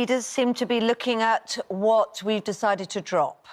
leaders seem to be looking at what we've decided to drop.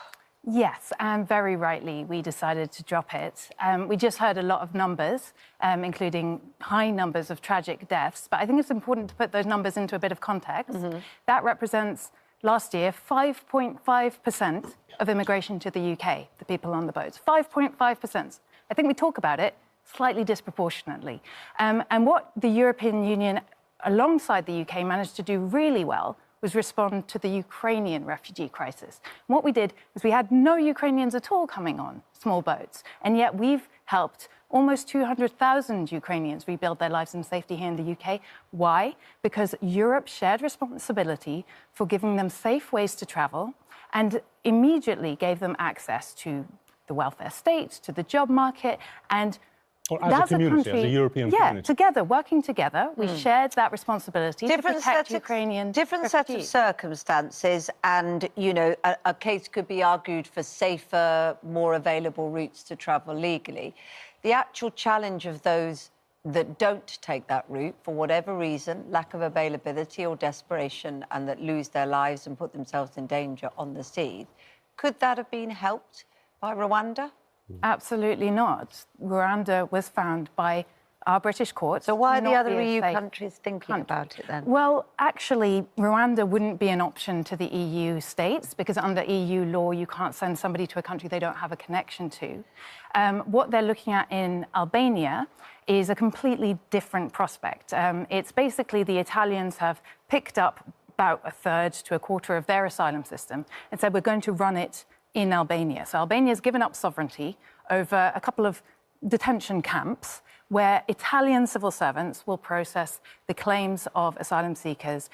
Yes, and very rightly we decided to drop it. We just heard a lot of numbers, including high numbers of tragic deaths, but I think it's important to put those numbers into a bit of context. That represents, last year, 5.5% of immigration to the UK, the people on the boats. 5.5%. I think we talk about it slightly disproportionately. And what the European Union, alongside the UK, managed to do really well was respond to the Ukrainian refugee crisis. And what we did was we had no Ukrainians at all coming on small boats, and yet we've helped almost 200,000 Ukrainians rebuild their lives in safety here in the UK. Why? Because Europe shared responsibility for giving them safe ways to travel and immediately gave them access to the welfare state, to the job market, and as a community, as a European community. Yeah, together, working together, we shared that responsibility to protect Ukrainian different set of circumstances, and, you know, a case could be argued for safer, more available routes to travel legally. The actual challenge of those that don't take that route, for whatever reason, lack of availability or desperation, and that lose their lives and put themselves in danger on the sea, could that have been helped by Rwanda? Absolutely not. Rwanda was found by our British courts. So why are the other EU countries thinking about it then? Well, actually, Rwanda wouldn't be an option to the EU states because under EU law, you can't send somebody to a country they don't have a connection to. What they're looking at in Albania is a completely different prospect. It's basically the Italians have picked up about a third to a quarter of their asylum system and said, we're going to run it in Albania. So Albania's given up sovereignty over a couple of detention camps where Italian civil servants will process the claims of asylum seekers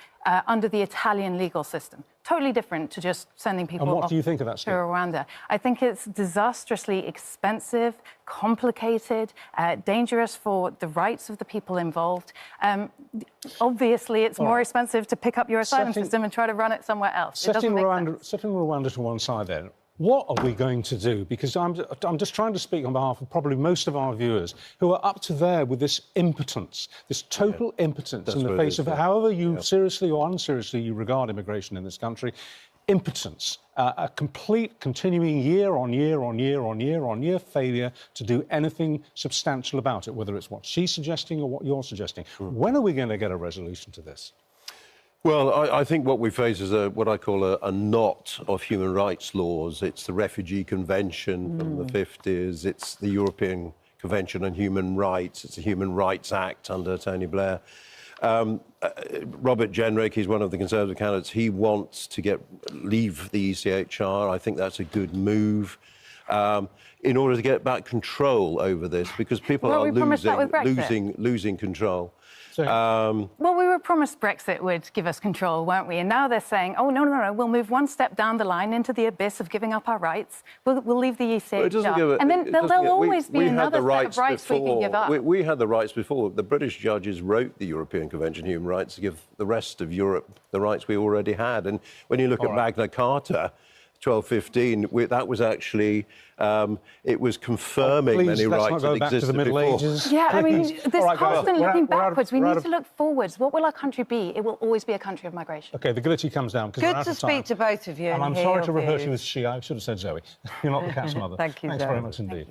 under the Italian legal system. Totally different to just sending people and what do you think of that to Rwanda. I think it's disastrously expensive, complicated, dangerous for the rights of the people involved. Obviously, it's more expensive to pick up your asylum system and try to run it somewhere else. Setting Rwanda to one side then, what are we going to do? Because I'm just trying to speak on behalf of probably most of our viewers who are up to there with this impotence, this total impotence in the face of however you seriously or unseriously you regard immigration in this country. Impotence, a complete continuing year on year on year on year on year failure to do anything substantial about it, whether it's what she's suggesting or what you're suggesting. When are we going to get a resolution to this? Well, I think what we face is what I call a knot of human rights laws. It's the Refugee Convention from the 50s. It's the European Convention on Human Rights. It's the Human Rights Act under Tony Blair. Robert Jenrick, he's one of the Conservative candidates. He wants to leave the ECHR. I think that's a good move in order to get back control over this, because people are losing control. Well, we were promised Brexit would give us control, weren't we? And now they're saying, oh, no, we'll move one step down the line into the abyss of giving up our rights. We'll leave the ECHR. And then there'll always be another set of rights we can give up. We had the rights before. The British judges wrote the European Convention on Human Rights to give the rest of Europe the rights we already had. And when you look at Magna Carta, 1215, that was actually, it was confirming many rights that existed before. Yeah, I mean, this constant looking backwards, we need to look forwards. What will our country be? It will always be a country of migration. OK, the guillotine comes down. Good to speak to both of you. And I'm sorry to refer to you as she. I should have said Zoe. You're not the cat's mother. Thank you, Thanks very much indeed.